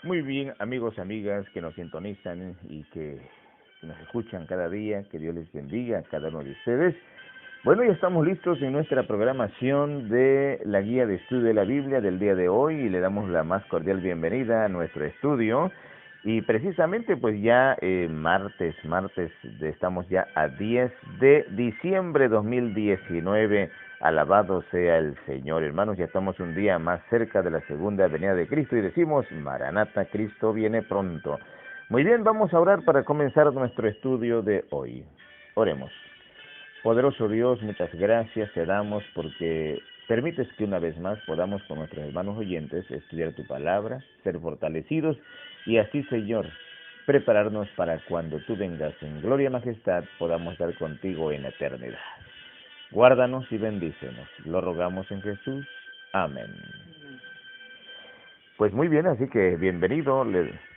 Muy bien, amigos y amigas que nos sintonizan y que nos escuchan cada día, que Dios les bendiga a cada uno de ustedes. Bueno, ya estamos listos en nuestra programación de la guía de estudio de la Biblia del día de hoy y le damos la más cordial bienvenida a nuestro estudio. Y precisamente pues ya martes, estamos ya a 10 de diciembre 2019. Alabado sea el Señor, hermanos, ya estamos un día más cerca de la segunda venida de Cristo y decimos, Maranata, Cristo viene pronto. Muy bien, vamos a orar para comenzar nuestro estudio de hoy. Oremos. Poderoso Dios, muchas gracias te damos porque permites que una vez más podamos con nuestros hermanos oyentes estudiar tu palabra, ser fortalecidos y así, Señor, prepararnos para cuando tú vengas en gloria y majestad podamos estar contigo en la eternidad. Guárdanos y bendícenos. Lo rogamos en Jesús. Amén. Pues muy bien, así que bienvenido,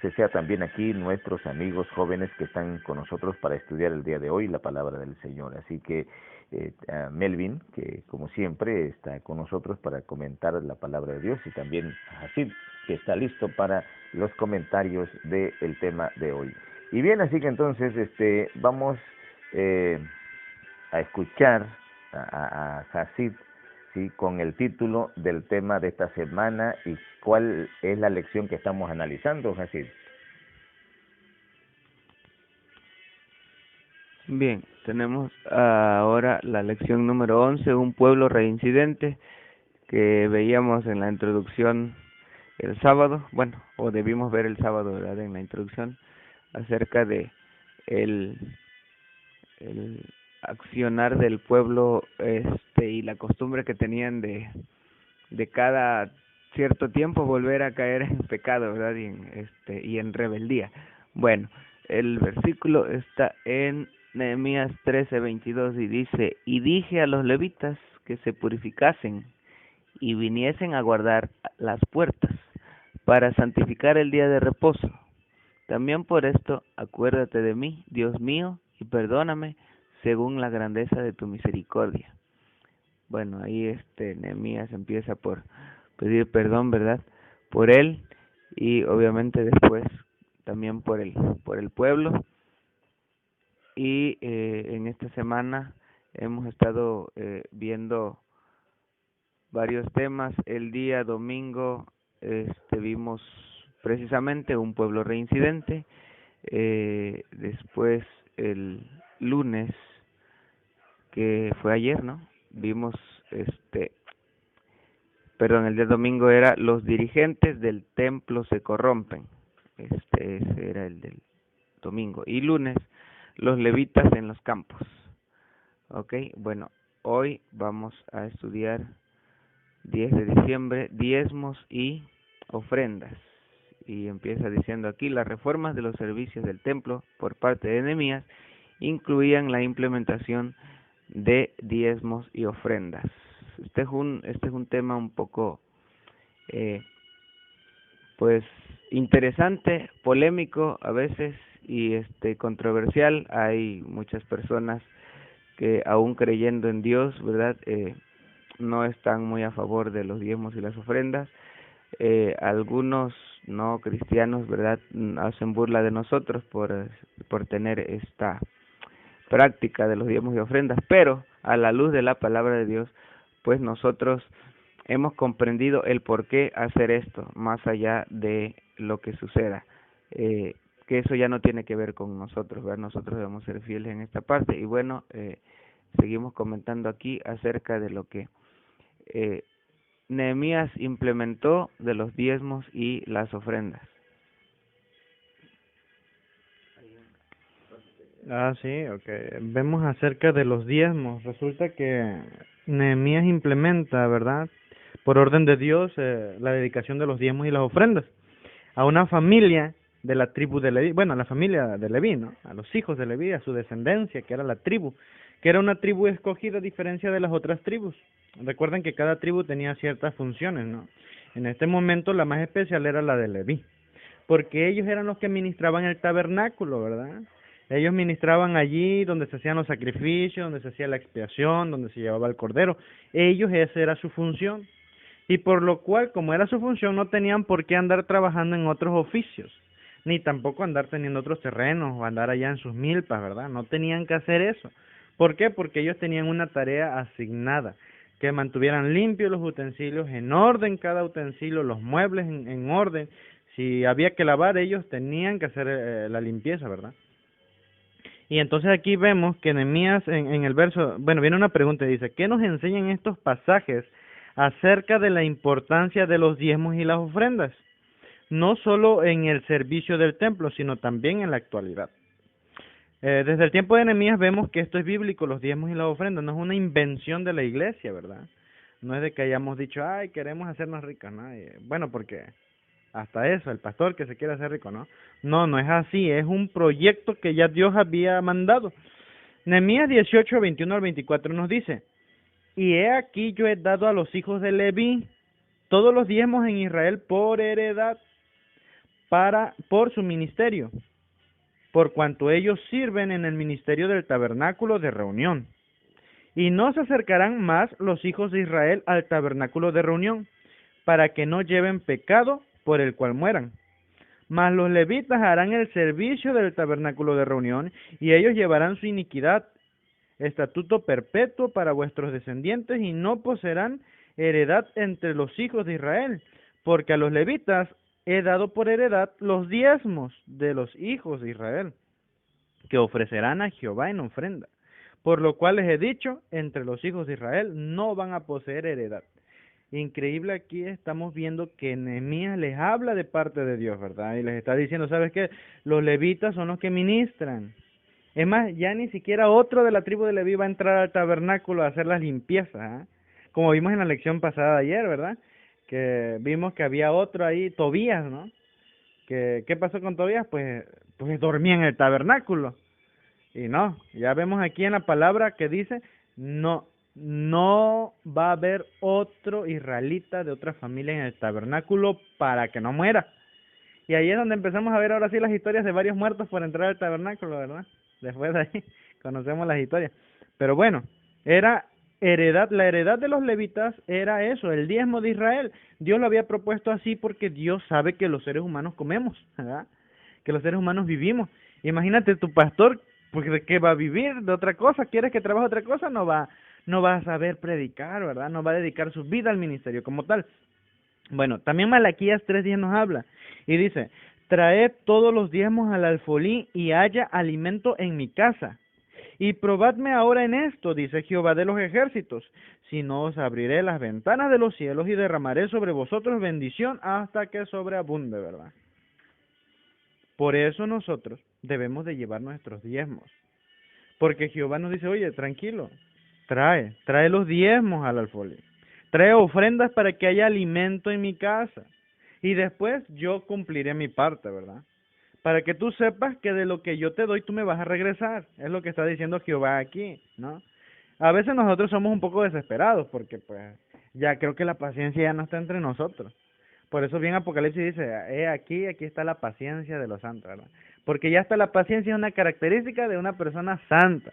que sea también aquí nuestros amigos jóvenes que están con nosotros para estudiar el día de hoy la palabra del Señor. Así que a Melvin, que como siempre está con nosotros para comentar la palabra de Dios, y también a Hasid, que está listo para los comentarios del tema de hoy. Y bien, así que entonces vamos eh, a escuchar a Hasid, ¿sí?, con el título del tema de esta semana y cuál es la lección que estamos analizando, Hasid. Bien, tenemos ahora la lección número 11, un pueblo reincidente, que veíamos en la introducción el sábado, bueno, o debimos ver el sábado, ¿verdad?, en la introducción, acerca de el, el accionar del pueblo, y la costumbre que tenían de cada cierto tiempo volver a caer en pecado, ¿verdad?, y en rebeldía. Bueno, el versículo está en Nehemías 13:22 y dice: y dije a los levitas que se purificasen y viniesen a guardar las puertas para santificar el día de reposo. También por esto acuérdate de mí, Dios mío, y perdóname según la grandeza de tu misericordia. Bueno, ahí Nehemías empieza por pedir perdón, ¿verdad?, por él, y obviamente después también por el pueblo. Y en esta semana hemos estado viendo varios temas. El día domingo vimos precisamente un pueblo reincidente. Después el lunes, que fue ayer, ¿no?, vimos el día domingo era los dirigentes del templo se corrompen. Ese era el del domingo. Y lunes, los levitas en los campos. Ok, bueno, hoy vamos a estudiar 10 de diciembre, diezmos y ofrendas. Y empieza diciendo aquí: las reformas de los servicios del templo por parte de Nehemías incluían la implementación de diezmos y ofrendas. Este es un tema un poco eh, pues interesante, polémico a veces, y controversial. Hay muchas personas que, aún creyendo en Dios, ¿verdad?, no están muy a favor de los diezmos y las ofrendas. Algunos no cristianos, ¿verdad?, hacen burla de nosotros por tener esta práctica de los diezmos y ofrendas, pero a la luz de la palabra de Dios, pues nosotros hemos comprendido el por qué hacer esto, más allá de lo que suceda, que eso ya no tiene que ver con nosotros, ¿verdad? Nosotros debemos ser fieles en esta parte. Y bueno, seguimos comentando aquí acerca de lo que eh, Nehemías implementó de los diezmos y las ofrendas. Ah, sí, okay. Vemos acerca de los diezmos. Resulta que Nehemías implementa, ¿verdad?, por orden de Dios, la dedicación de los diezmos y las ofrendas a una familia de la tribu de Leví, bueno, a la familia de Leví, ¿no?, a los hijos de Leví, a su descendencia, que era la tribu, que era una tribu escogida a diferencia de las otras tribus. Recuerden que cada tribu tenía ciertas funciones, ¿no? En este momento la más especial era la de Leví, porque ellos eran los que ministraban el tabernáculo, ¿verdad? Ellos ministraban allí donde se hacían los sacrificios, donde se hacía la expiación, donde se llevaba el cordero. Ellos, esa era su función. y por lo cual, como era su función, no tenían por qué andar trabajando en otros oficios, ni tampoco andar teniendo otros terrenos o andar allá en sus milpas, ¿verdad? No tenían que hacer eso. ¿Por qué? Porque ellos tenían una tarea asignada, que mantuvieran limpios los utensilios, en orden cada utensilio, los muebles en orden. Si había que lavar, ellos tenían que hacer la limpieza, ¿verdad? Y entonces aquí vemos que Nehemías en el verso, bueno, viene una pregunta y dice, ¿qué nos enseñan estos pasajes acerca de la importancia de los diezmos y las ofrendas? No solo en el servicio del templo, sino también en la actualidad. Desde el tiempo de Nehemías vemos que esto es bíblico, los diezmos y las ofrendas, no es una invención de la iglesia, ¿verdad? No es de que hayamos dicho, ay, queremos hacernos ricos, ¿no? Bueno, porque hasta eso, el pastor que se quiere hacer rico, ¿no? No, no es así, es un proyecto que ya Dios había mandado. Nehemías 18, 21 al 24 nos dice, y he aquí yo he dado a los hijos de Leví todos los diezmos en Israel por heredad, por su ministerio, por cuanto ellos sirven en el ministerio del tabernáculo de reunión. Y no se acercarán más los hijos de Israel al tabernáculo de reunión, para que no lleven pecado por el cual mueran. Mas los levitas harán el servicio del tabernáculo de reunión, y ellos llevarán su iniquidad, estatuto perpetuo para vuestros descendientes, y no poseerán heredad entre los hijos de Israel, porque a los levitas he dado por heredad los diezmos de los hijos de Israel, que ofrecerán a Jehová en ofrenda. Por lo cual les he dicho, entre los hijos de Israel no van a poseer heredad. Increíble, aquí estamos viendo que Nehemías les habla de parte de Dios, ¿verdad? Y les está diciendo, ¿sabes qué? Los levitas son los que ministran. Es más, ya ni siquiera otro de la tribu de Leví va a entrar al tabernáculo a hacer las limpiezas, ¿eh? Como vimos en la lección pasada de ayer, ¿verdad? Que vimos que había otro ahí, Tobías, ¿no? ¿Qué pasó con Tobías? Pues dormía en el tabernáculo. Y no, ya vemos aquí en la palabra que dice, no va a haber otro israelita de otra familia en el tabernáculo para que no muera. Y ahí es donde empezamos a ver ahora sí las historias de varios muertos por entrar al tabernáculo, ¿verdad? Después de ahí conocemos las historias. Pero bueno, era la heredad de los levitas era eso, el diezmo de Israel. Dios lo había propuesto así porque Dios sabe que los seres humanos comemos, ¿verdad? Que los seres humanos vivimos. Imagínate tu pastor, pues ¿de qué va a vivir? ¿De otra cosa? ¿Quieres que trabaje otra cosa? No va a saber predicar, ¿verdad? No va a dedicar su vida al ministerio como tal. Bueno, también Malaquías 3:10 nos habla y dice, traed todos los diezmos al alfolí y haya alimento en mi casa. Y probadme ahora en esto, dice Jehová de los ejércitos, si no os abriré las ventanas de los cielos y derramaré sobre vosotros bendición hasta que sobreabunde, ¿verdad? Por eso nosotros debemos de llevar nuestros diezmos, porque Jehová nos dice, oye, tranquilo, trae los diezmos al alfolí, trae ofrendas para que haya alimento en mi casa, y después yo cumpliré mi parte, ¿verdad? Para que tú sepas que de lo que yo te doy tú me vas a regresar, es lo que está diciendo Jehová aquí, ¿no? A veces nosotros somos un poco desesperados, porque pues ya creo que la paciencia ya no está entre nosotros. Por eso bien Apocalipsis dice, aquí está la paciencia de los santos, ¿verdad? Porque ya está la paciencia, es una característica de una persona santa.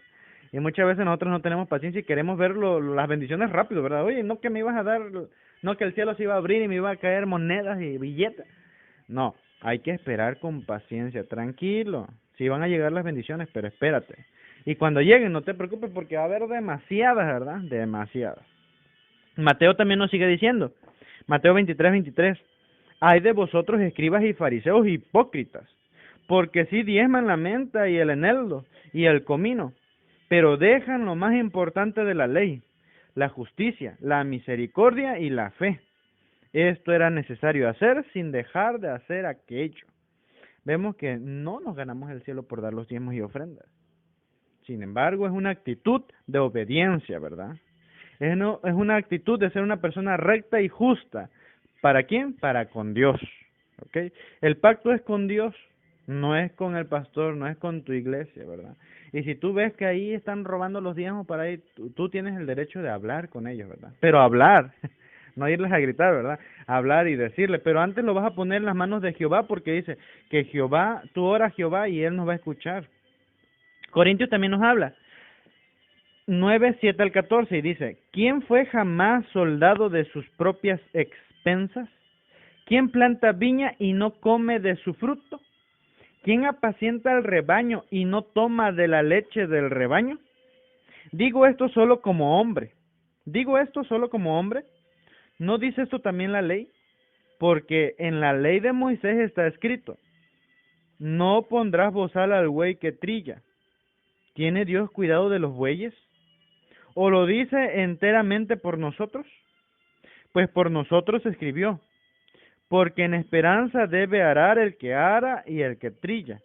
Y muchas veces nosotros no tenemos paciencia y queremos ver las bendiciones rápido, ¿verdad? Oye, no que me ibas a dar, no que el cielo se iba a abrir y me iba a caer monedas y billetes. No, hay que esperar con paciencia, tranquilo. Sí van a llegar las bendiciones, pero espérate. Y cuando lleguen, no te preocupes porque va a haber demasiadas, ¿verdad? Demasiadas. Mateo también nos sigue diciendo, Mateo 23:23, hay de vosotros escribas y fariseos hipócritas, porque sí diezman la menta y el eneldo y el comino, pero dejan lo más importante de la ley, la justicia, la misericordia y la fe. Esto era necesario hacer sin dejar de hacer aquello. Vemos que no nos ganamos el cielo por dar los diezmos y ofrendas. Sin embargo, es una actitud de obediencia, ¿verdad? Es una actitud de ser una persona recta y justa. ¿Para quién? Para con Dios. ¿Okay? El pacto es con Dios, no es con el pastor, no es con tu iglesia, ¿verdad? Y si tú ves que ahí están robando los diezmos para ahí, tú tienes el derecho de hablar con ellos, ¿verdad? Pero hablar, no irles a gritar, ¿verdad? Hablar y decirle, pero antes lo vas a poner en las manos de Jehová porque dice que Jehová, tú oras a Jehová y Él nos va a escuchar. Corintios también nos habla. 9, 7 al 14, y dice, ¿quién fue jamás soldado de sus propias expensas? ¿Quién planta viña y no come de su fruto? ¿Quién apacienta el rebaño y no toma de la leche del rebaño? Digo esto solo como hombre. Digo esto solo como hombre. ¿No dice esto también la ley? Porque en la ley de Moisés está escrito, no pondrás bozal al buey que trilla. ¿Tiene Dios cuidado de los bueyes? ¿O lo dice enteramente por nosotros? Pues por nosotros escribió, porque en esperanza debe arar el que ara y el que trilla.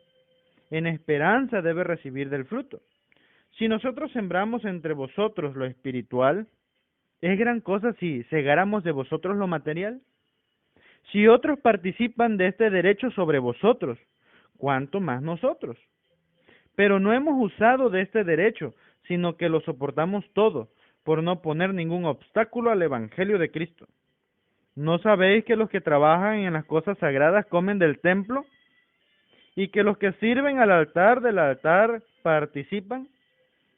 En esperanza debe recibir del fruto. Si nosotros sembramos entre vosotros lo espiritual, ¿es gran cosa si segáramos de vosotros lo material? Si otros participan de este derecho sobre vosotros, ¿cuánto más nosotros? Pero no hemos usado de este derecho, sino que lo soportamos todo, por no poner ningún obstáculo al Evangelio de Cristo. ¿No sabéis que los que trabajan en las cosas sagradas comen del templo? ¿Y que los que sirven al altar del altar participan?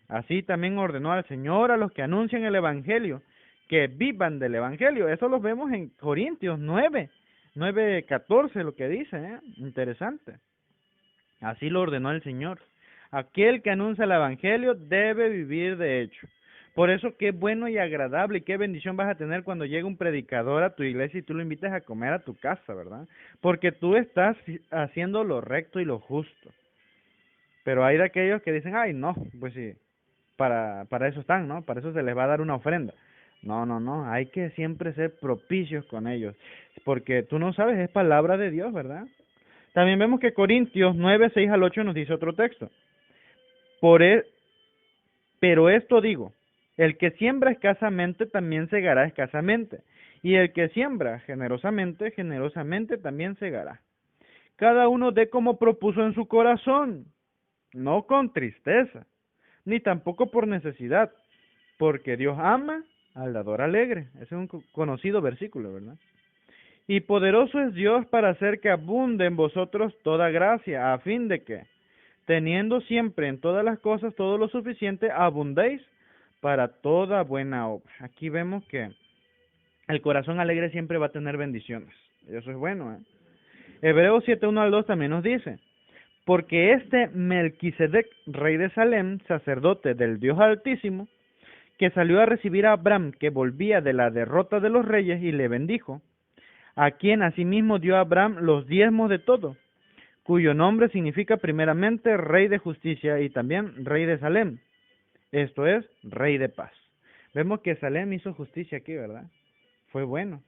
Así también ordenó al Señor a los que anuncian el Evangelio, que vivan del Evangelio. Eso lo vemos en Corintios 9:14, lo que dice, interesante. Así lo ordenó el Señor. Aquel que anuncia el Evangelio debe vivir de hecho. Por eso qué bueno y agradable y qué bendición vas a tener cuando llegue un predicador a tu iglesia y tú lo invites a comer a tu casa, ¿verdad? Porque tú estás haciendo lo recto y lo justo. Pero hay de aquellos que dicen, ay, no, pues sí, para eso están, ¿no? Para eso se les va a dar una ofrenda. No, hay que siempre ser propicios con ellos, porque tú no sabes, es palabra de Dios, ¿verdad? También vemos que Corintios 9, 6 al 8 nos dice otro texto. Pero esto digo, el que siembra escasamente también segará escasamente, y el que siembra generosamente, generosamente también segará. Cada uno dé como propuso en su corazón, no con tristeza, ni tampoco por necesidad, porque Dios ama al dador alegre. Ese es un conocido versículo, ¿verdad? Y poderoso es Dios para hacer que abunde en vosotros toda gracia, a fin de que, teniendo siempre en todas las cosas todo lo suficiente, abundéis para toda buena obra. Aquí vemos que el corazón alegre siempre va a tener bendiciones. Y eso es bueno, ¿eh? Hebreos 7, 1 al 2 también nos dice, porque este Melquisedec, rey de Salem, sacerdote del Dios Altísimo, que salió a recibir a Abraham, que volvía de la derrota de los reyes, y le bendijo, a quien asimismo dio a Abraham los diezmos de todo, cuyo nombre significa primeramente Rey de Justicia y también Rey de Salem, esto es, Rey de Paz. Vemos que Salem hizo justicia aquí, ¿verdad? Fue bueno.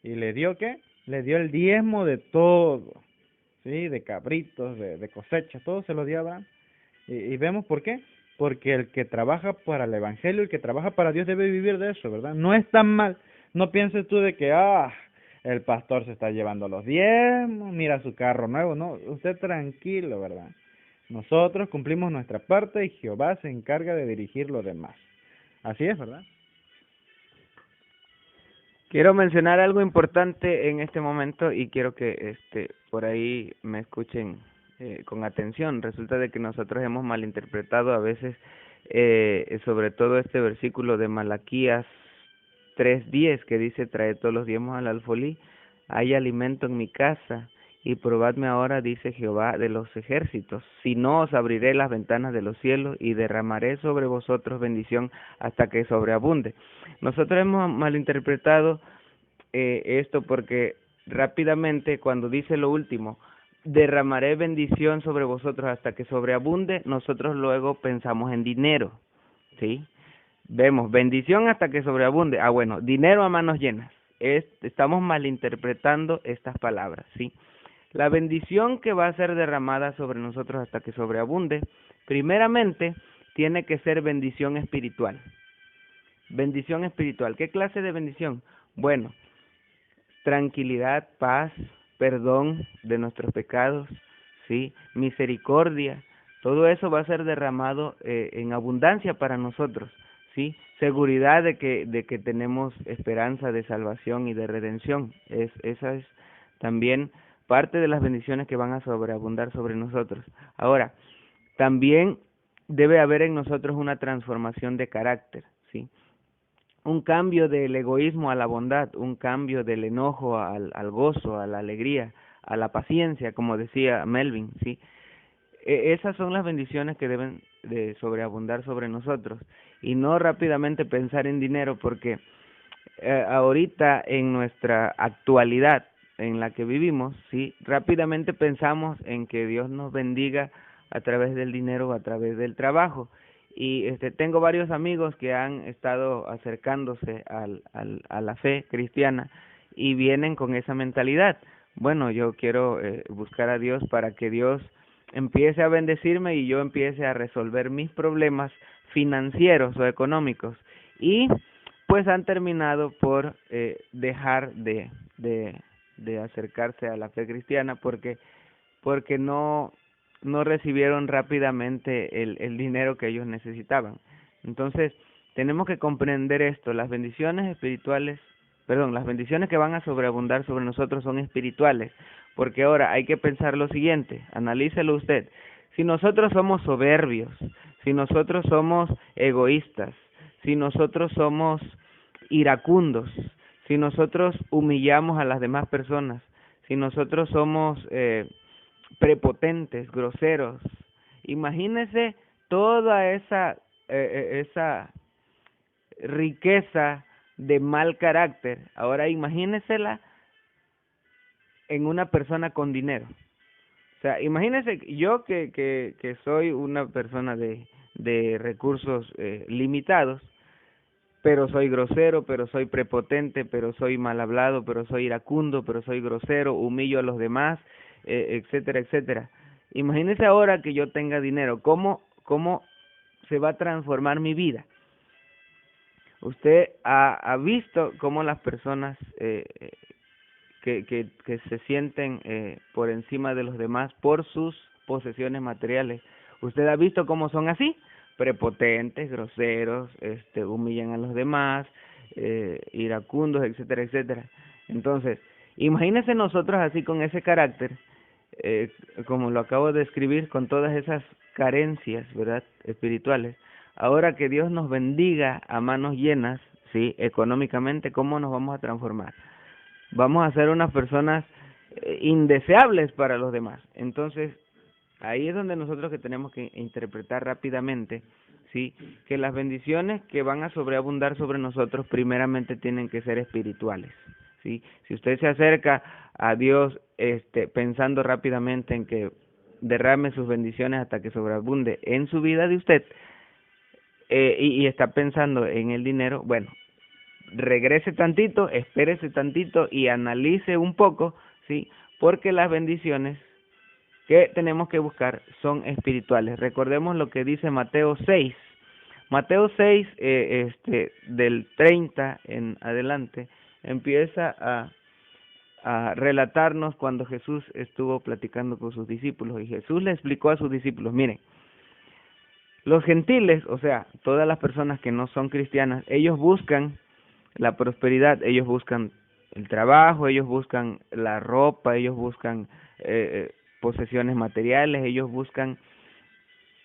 ¿Y le dio qué? Le dio el diezmo de todo, ¿sí? De cabritos, de cosecha, todo se lo dio a Abraham. Y vemos por qué. Porque el que trabaja para el Evangelio, el que trabaja para Dios debe vivir de eso, ¿verdad? No es tan mal. No pienses tú de que, el pastor se está llevando los diezmos, mira su carro nuevo. No, usted tranquilo, ¿verdad? Nosotros cumplimos nuestra parte y Jehová se encarga de dirigir lo demás. Así es, ¿verdad? Quiero mencionar algo importante en este momento y quiero que por ahí me escuchen con atención. Resulta de que nosotros hemos malinterpretado a veces sobre todo este versículo de Malaquías 3:10 que dice, trae todos los diezmos al alfolí, hay alimento en mi casa, y probadme ahora, dice Jehová de los ejércitos, si no os abriré las ventanas de los cielos y derramaré sobre vosotros bendición hasta que sobreabunde. Nosotros hemos malinterpretado esto porque rápidamente cuando dice lo último, derramaré bendición sobre vosotros hasta que sobreabunde, nosotros luego pensamos en dinero, ¿sí? Vemos bendición hasta que sobreabunde, bueno, dinero a manos llenas. Estamos malinterpretando estas palabras, ¿sí? La bendición que va a ser derramada sobre nosotros hasta que sobreabunde, primeramente, tiene que ser bendición espiritual. Bendición espiritual. ¿Qué clase de bendición? Bueno, tranquilidad, paz, perdón de nuestros pecados, ¿sí? Misericordia, todo eso va a ser derramado en abundancia para nosotros, ¿sí? Seguridad de que tenemos esperanza de salvación y de redención. Esa es también parte de las bendiciones que van a sobreabundar sobre nosotros. Ahora, también debe haber en nosotros una transformación de carácter, ¿sí? Un cambio del egoísmo a la bondad, un cambio del enojo al gozo, a la alegría, a la paciencia, como decía Melvin, ¿sí? Esas son las bendiciones que deben de sobreabundar sobre nosotros, y no rápidamente pensar en dinero, porque ahorita en nuestra actualidad en la que vivimos, sí, rápidamente pensamos en que Dios nos bendiga a través del dinero o a través del trabajo. Y tengo varios amigos que han estado acercándose a la fe cristiana y vienen con esa mentalidad. Bueno, yo quiero buscar a Dios para que Dios empiece a bendecirme y yo empiece a resolver mis problemas financieros o económicos. Y pues han terminado por dejar de acercarse a la fe cristiana porque no recibieron rápidamente el dinero que ellos necesitaban. Entonces, tenemos que comprender esto, las bendiciones espirituales, perdón, las bendiciones que van a sobreabundar sobre nosotros son espirituales, porque ahora hay que pensar lo siguiente, analícelo usted. Si nosotros somos soberbios, si nosotros somos egoístas, si nosotros somos iracundos, si nosotros humillamos a las demás personas, si nosotros somos prepotentes, groseros, imagínese toda esa riqueza de mal carácter. Ahora imagínesela en una persona con dinero. O sea, imagínese yo que soy una persona de recursos limitados, pero soy grosero, pero soy prepotente, pero soy mal hablado, pero soy iracundo, pero soy grosero, humillo a los demás, etcétera, etcétera. Imagínese ahora que yo tenga dinero, ¿cómo se va a transformar mi vida? Usted ha visto cómo las personas que se sienten por encima de los demás por sus posesiones materiales, ¿usted ha visto cómo son así? Prepotentes, groseros, humillan a los demás, iracundos, etcétera, etcétera. Entonces, imagínese nosotros así con ese carácter, como lo acabo de describir, con todas esas carencias, ¿verdad?, espirituales. Ahora que Dios nos bendiga a manos llenas, sí, económicamente, ¿cómo nos vamos a transformar? Vamos a ser unas personas indeseables para los demás. Entonces, ahí es donde nosotros que tenemos que interpretar rápidamente, sí, que las bendiciones que van a sobreabundar sobre nosotros primeramente tienen que ser espirituales, sí. Si usted se acerca a Dios pensando rápidamente en que derrame sus bendiciones hasta que sobreabunde en su vida de usted, y está pensando en el dinero, bueno, regrese tantito, espérese tantito y analice un poco, sí, porque las bendiciones que tenemos que buscar son espirituales. Recordemos lo que dice Mateo 6. Mateo 6, del 30 en adelante, empieza a relatarnos cuando Jesús estuvo platicando con sus discípulos, y Jesús le explicó a sus discípulos, miren, los gentiles, o sea, todas las personas que no son cristianas, ellos buscan la prosperidad, ellos buscan el trabajo, ellos buscan la ropa, ellos buscan posesiones materiales, ellos buscan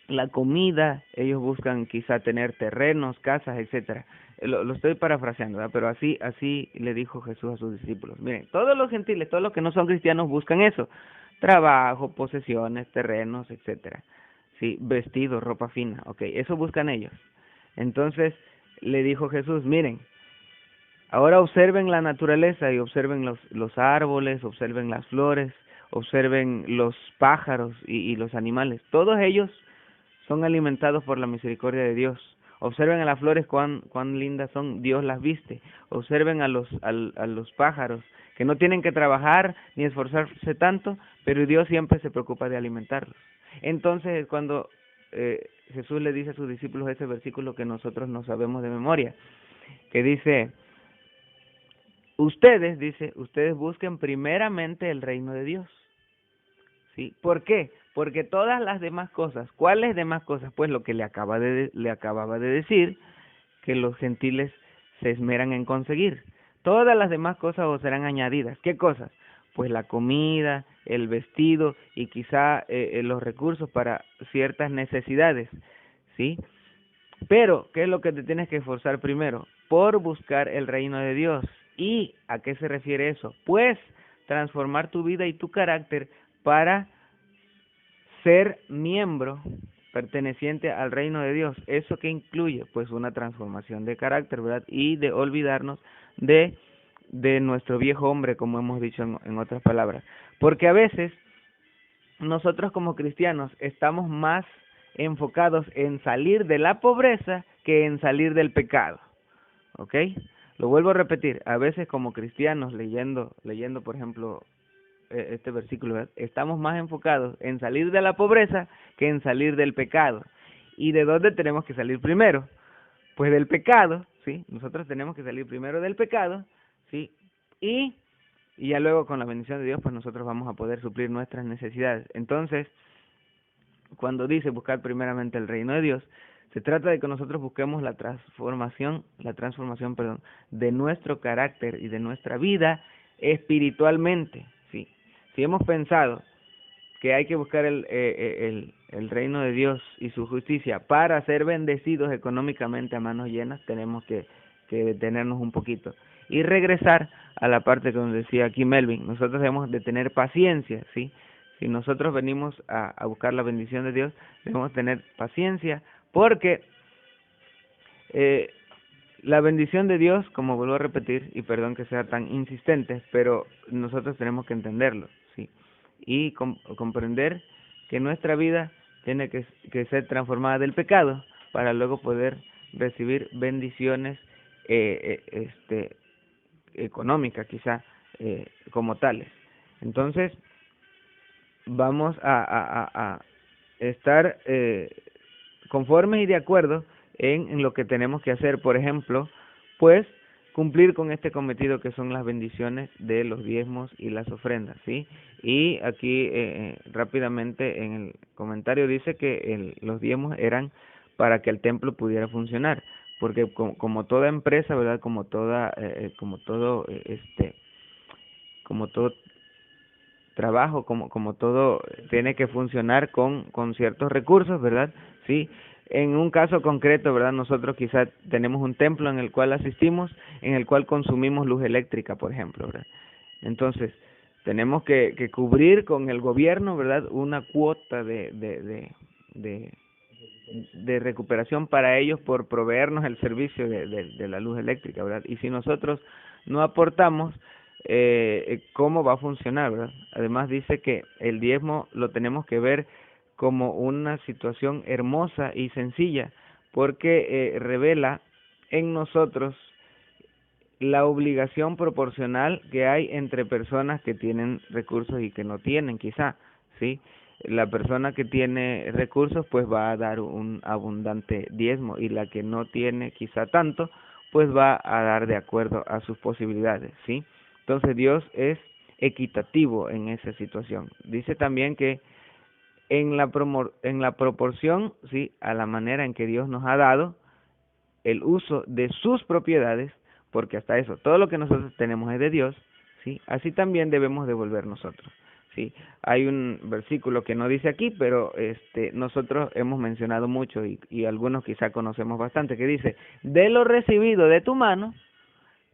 la comida, ellos buscan quizá tener terrenos, casas, etcétera. Lo estoy parafraseando, ¿verdad? Pero así le dijo Jesús a sus discípulos. Miren, todos los gentiles, todos los que no son cristianos buscan eso: trabajo, posesiones, terrenos, etcétera. Sí, vestidos, ropa fina, okay, eso buscan ellos. Entonces le dijo Jesús, miren, ahora observen la naturaleza y observen los árboles, observen las flores, observen los pájaros y los animales. Todos ellos son alimentados por la misericordia de Dios. Observen a las flores cuán lindas son, Dios las viste. Observen a los pájaros, que no tienen que trabajar ni esforzarse tanto, pero Dios siempre se preocupa de alimentarlos. Entonces, cuando Jesús le dice a sus discípulos ese versículo que nosotros no sabemos de memoria, que dice, ustedes busquen primeramente el reino de Dios. ¿Sí? ¿Por qué? Porque todas las demás cosas, ¿cuáles demás cosas? Pues lo que le acababa de decir, que los gentiles se esmeran en conseguir. Todas las demás cosas os serán añadidas. ¿Qué cosas? Pues la comida, el vestido y quizá los recursos para ciertas necesidades. ¿sí? Pero, ¿qué es lo que te tienes que esforzar primero? Por buscar el reino de Dios. ¿Y a qué se refiere eso? Pues transformar tu vida y tu carácter para ser miembro perteneciente al reino de Dios. ¿Eso qué incluye? Pues una transformación de carácter, ¿verdad? Y de olvidarnos de nuestro viejo hombre, como hemos dicho en otras palabras. Porque a veces nosotros como cristianos estamos más enfocados en salir de la pobreza que en salir del pecado. ¿Ok? Lo vuelvo a repetir, a veces como cristianos leyendo por ejemplo, este versículo, ¿verdad? Estamos más enfocados en salir de la pobreza que en salir del pecado. ¿Y de dónde tenemos que salir primero? Pues del pecado, ¿sí? Nosotros tenemos que salir primero del pecado, ¿sí? Y ya luego con la bendición de Dios, pues nosotros vamos a poder suplir nuestras necesidades. Entonces, cuando dice buscar primeramente el reino de Dios, se trata de que nosotros busquemos la transformación, perdón, de nuestro carácter y de nuestra vida espiritualmente, ¿sí? Si hemos pensado que hay que buscar el reino de Dios y su justicia para ser bendecidos económicamente a manos llenas, tenemos que detenernos un poquito y regresar a la parte que nos decía aquí Melvin. Nosotros debemos de tener paciencia, ¿sí? Si nosotros venimos a buscar la bendición de Dios, debemos tener paciencia, porque la bendición de Dios, como vuelvo a repetir, y perdón que sea tan insistente, pero nosotros tenemos que entenderlo, ¿sí? Y comprender que nuestra vida tiene que ser transformada del pecado para luego poder recibir bendiciones económicas, quizá, como tales. Entonces, vamos a estar conformes y de acuerdo en lo que tenemos que hacer. Por ejemplo, pues cumplir con este cometido que son las bendiciones de los diezmos y las ofrendas, ¿sí? Y aquí rápidamente en el comentario dice que los diezmos eran para que el templo pudiera funcionar, porque como toda empresa, ¿verdad? Como todo trabajo, como todo tiene que funcionar con ciertos recursos, ¿verdad? Sí. En un caso concreto, ¿verdad? Nosotros quizás tenemos un templo en el cual asistimos, en el cual consumimos luz eléctrica, por ejemplo, ¿verdad? Entonces, tenemos que cubrir con el gobierno, ¿verdad? Una cuota de recuperación para ellos por proveernos el servicio de la luz eléctrica, ¿verdad? Y si nosotros no aportamos, ¿cómo va a funcionar, verdad? Además dice que el diezmo lo tenemos que ver como una situación hermosa y sencilla, porque revela en nosotros la obligación proporcional que hay entre personas que tienen recursos y que no tienen, quizá, ¿sí? La persona que tiene recursos pues va a dar un abundante diezmo, y la que no tiene quizá tanto pues va a dar de acuerdo a sus posibilidades, ¿sí? Entonces Dios es equitativo en esa situación. Dice también que en la proporción, ¿sí?, a la manera en que Dios nos ha dado el uso de sus propiedades, porque hasta eso, todo lo que nosotros tenemos es de Dios, ¿sí? Así también debemos devolver nosotros, ¿sí? Hay un versículo que no dice aquí, pero nosotros hemos mencionado mucho y algunos quizá conocemos bastante, que dice: de lo recibido de tu mano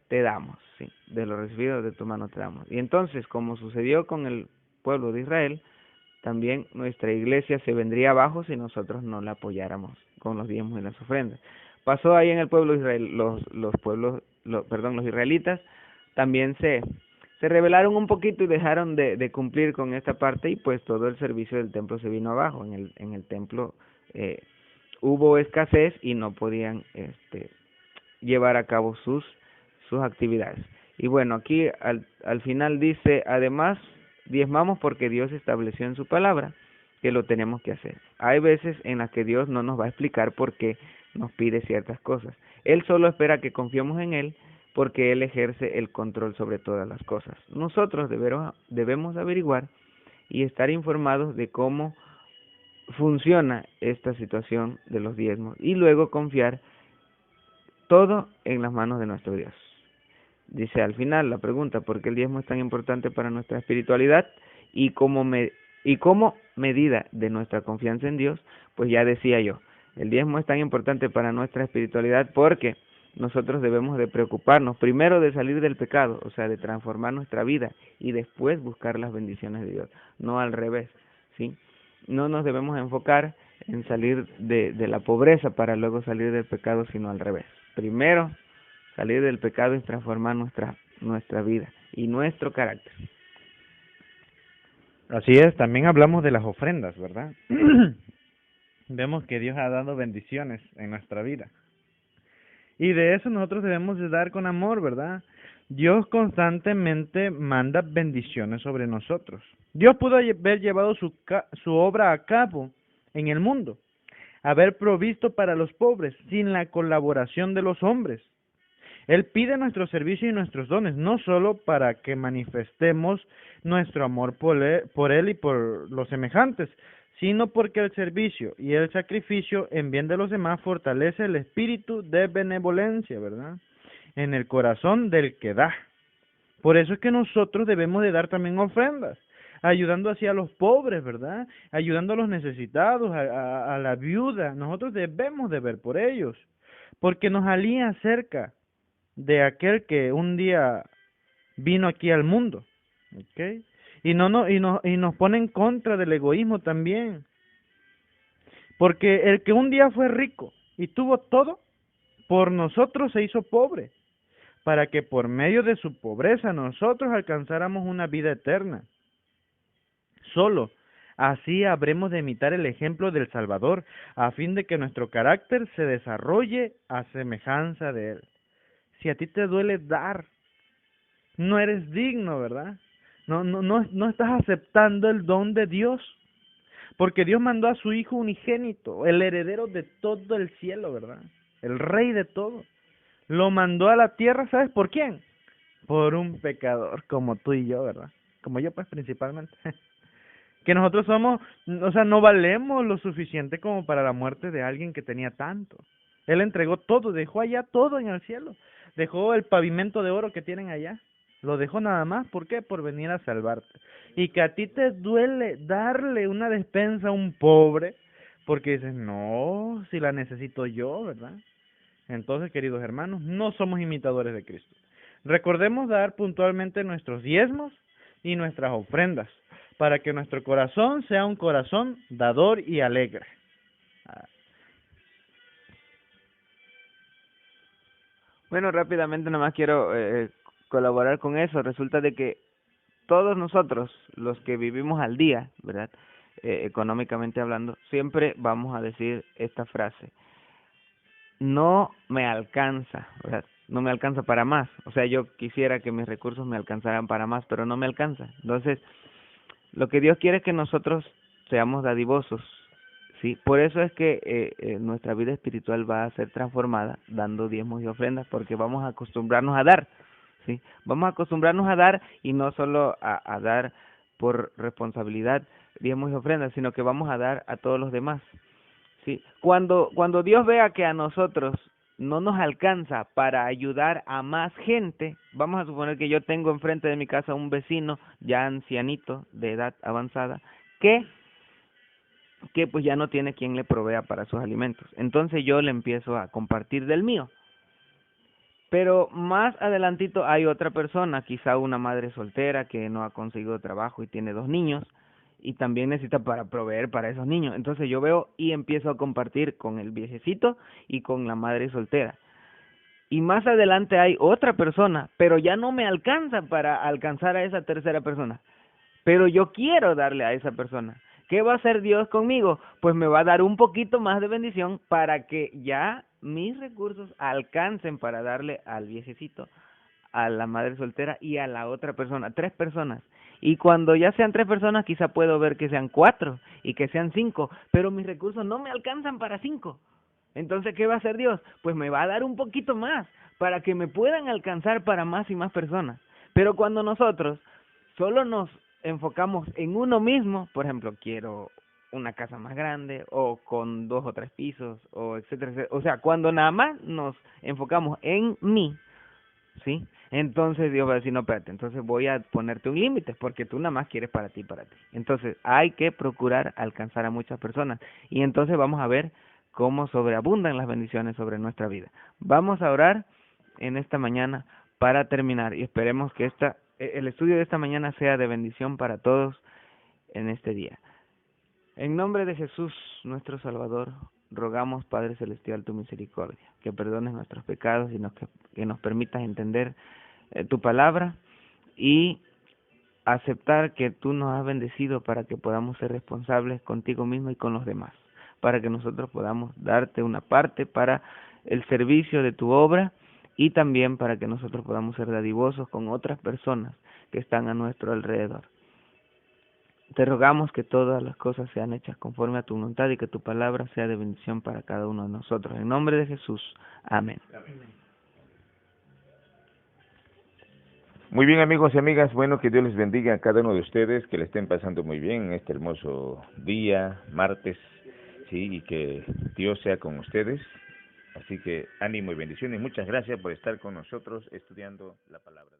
te damos, ¿sí? De lo recibido de tu mano te damos. Y entonces, como sucedió con el pueblo de Israel, también nuestra iglesia se vendría abajo si nosotros no la apoyáramos con los diezmos y las ofrendas. Pasó ahí en el pueblo de Israel, los israelitas también se rebelaron un poquito y dejaron de cumplir con esta parte, y pues todo el servicio del templo se vino abajo. En el templo hubo escasez y no podían llevar a cabo sus actividades. Y bueno, aquí al final dice: además diezmamos porque Dios estableció en su palabra que lo tenemos que hacer. Hay veces en las que Dios no nos va a explicar por qué nos pide ciertas cosas. Él solo espera que confiemos en Él, porque Él ejerce el control sobre todas las cosas. Nosotros debemos averiguar y estar informados de cómo funciona esta situación de los diezmos, y luego confiar todo en las manos de nuestro Dios. Dice al final la pregunta: ¿por qué el diezmo es tan importante para nuestra espiritualidad? Y como medida de nuestra confianza en Dios, pues ya decía yo, El diezmo es tan importante para nuestra espiritualidad porque nosotros debemos de preocuparnos primero de salir del pecado, o sea, de transformar nuestra vida y después buscar las bendiciones de Dios, no al revés, ¿sí? No nos debemos enfocar en salir de la pobreza para luego salir del pecado, sino al revés. Primero salir del pecado y transformar nuestra vida y nuestro carácter. Así es, también hablamos de las ofrendas, ¿verdad? Vemos que Dios ha dado bendiciones en nuestra vida. Y de eso nosotros debemos de dar con amor, ¿verdad? Dios constantemente manda bendiciones sobre nosotros. Dios pudo haber llevado su obra a cabo en el mundo, haber provisto para los pobres sin la colaboración de los hombres. Él pide nuestro servicio y nuestros dones, no solo para que manifestemos nuestro amor por Él y por los semejantes, sino porque el servicio y el sacrificio en bien de los demás fortalece el espíritu de benevolencia, ¿verdad? En el corazón del que da. Por eso es que nosotros debemos de dar también ofrendas, ayudando así a los pobres, ¿verdad? Ayudando a los necesitados, a la viuda. Nosotros debemos de ver por ellos, porque nos alía cerca de aquel que un día vino aquí al mundo, ¿ok? Y nos pone en contra del egoísmo también, porque el que un día fue rico y tuvo todo, por nosotros se hizo pobre, para que por medio de su pobreza nosotros alcanzáramos una vida eterna. Solo así habremos de imitar el ejemplo del Salvador, a fin de que nuestro carácter se desarrolle a semejanza de Él. Si a ti te duele dar, no eres digno, ¿verdad? No estás aceptando el don de Dios, porque Dios mandó a su Hijo unigénito, el heredero de todo el cielo, ¿verdad? El Rey de todo. Lo mandó a la tierra, ¿sabes por quién? Por un pecador como tú y yo, ¿verdad? Como yo, pues, principalmente. Que nosotros somos, o sea, no valemos lo suficiente como para la muerte de alguien que tenía tanto. Él entregó todo, dejó allá todo en el cielo. Dejó el pavimento de oro que tienen allá. Lo dejó nada más, ¿por qué? Por venir a salvarte. Y que a ti te duele darle una despensa a un pobre, porque dices, no, si la necesito yo, ¿verdad? Entonces, queridos hermanos, no somos imitadores de Cristo. Recordemos dar puntualmente nuestros diezmos y nuestras ofrendas, para que nuestro corazón sea un corazón dador y alegre. Bueno, rápidamente nomás quiero colaborar con eso. Resulta de que todos nosotros, los que vivimos al día, ¿verdad? Económicamente hablando, siempre vamos a decir esta frase: no me alcanza, ¿verdad? No me alcanza para más. O sea, yo quisiera que mis recursos me alcanzaran para más, pero no me alcanza. Entonces, lo que Dios quiere es que nosotros seamos dadivosos, ¿sí? Por eso es que nuestra vida espiritual va a ser transformada dando diezmos y ofrendas, porque vamos a acostumbrarnos a dar, ¿sí? Vamos a acostumbrarnos a dar, y no solo a dar por responsabilidad diezmos y ofrendas, sino que vamos a dar a todos los demás, ¿sí? Cuando Dios vea que a nosotros no nos alcanza para ayudar a más gente, vamos a suponer que yo tengo enfrente de mi casa un vecino ya ancianito, de edad avanzada, que pues ya no tiene quien le provea para sus alimentos. Entonces yo le empiezo a compartir del mío. Pero más adelantito hay otra persona, quizá una madre soltera que no ha conseguido trabajo y tiene 2 niños, y también necesita para proveer para esos niños. Entonces yo veo y empiezo a compartir con el viejecito y con la madre soltera. Y más adelante hay otra persona, pero ya no me alcanza para alcanzar a esa tercera persona. Pero yo quiero darle a esa persona. ¿Qué va a hacer Dios conmigo? Pues me va a dar un poquito más de bendición para que ya mis recursos alcancen para darle al viejecito, a la madre soltera y a la otra persona, 3 personas. Y cuando ya sean 3 personas, quizá puedo ver que sean 4 y que sean 5, pero mis recursos no me alcanzan para 5. Entonces, ¿qué va a hacer Dios? Pues me va a dar un poquito más para que me puedan alcanzar para más y más personas. Pero cuando nosotros solo nos enfocamos en uno mismo, por ejemplo, quiero una casa más grande o con 2 o 3 pisos, o etcétera, etcétera. O sea, cuando nada más nos enfocamos en mí, ¿sí? Entonces Dios va a decir, no, espérate, entonces voy a ponerte un límite, porque tú nada más quieres para ti, Entonces hay que procurar alcanzar a muchas personas, y entonces vamos a ver cómo sobreabundan las bendiciones sobre nuestra vida. Vamos a orar en esta mañana para terminar y esperemos que el estudio de esta mañana sea de bendición para todos en este día. En nombre de Jesús, nuestro Salvador, rogamos, Padre Celestial, tu misericordia, que perdones nuestros pecados y que nos permitas entender tu palabra y aceptar que tú nos has bendecido para que podamos ser responsables contigo mismo y con los demás, para que nosotros podamos darte una parte para el servicio de tu obra y también para que nosotros podamos ser dadivosos con otras personas que están a nuestro alrededor. Te rogamos que todas las cosas sean hechas conforme a tu voluntad y que tu palabra sea de bendición para cada uno de nosotros. En nombre de Jesús. Amén. Muy bien, amigos y amigas, bueno, que Dios les bendiga a cada uno de ustedes, que le estén pasando muy bien en este hermoso día, martes, sí, y que Dios sea con ustedes. Así que ánimo y bendiciones. Muchas gracias por estar con nosotros estudiando la palabra.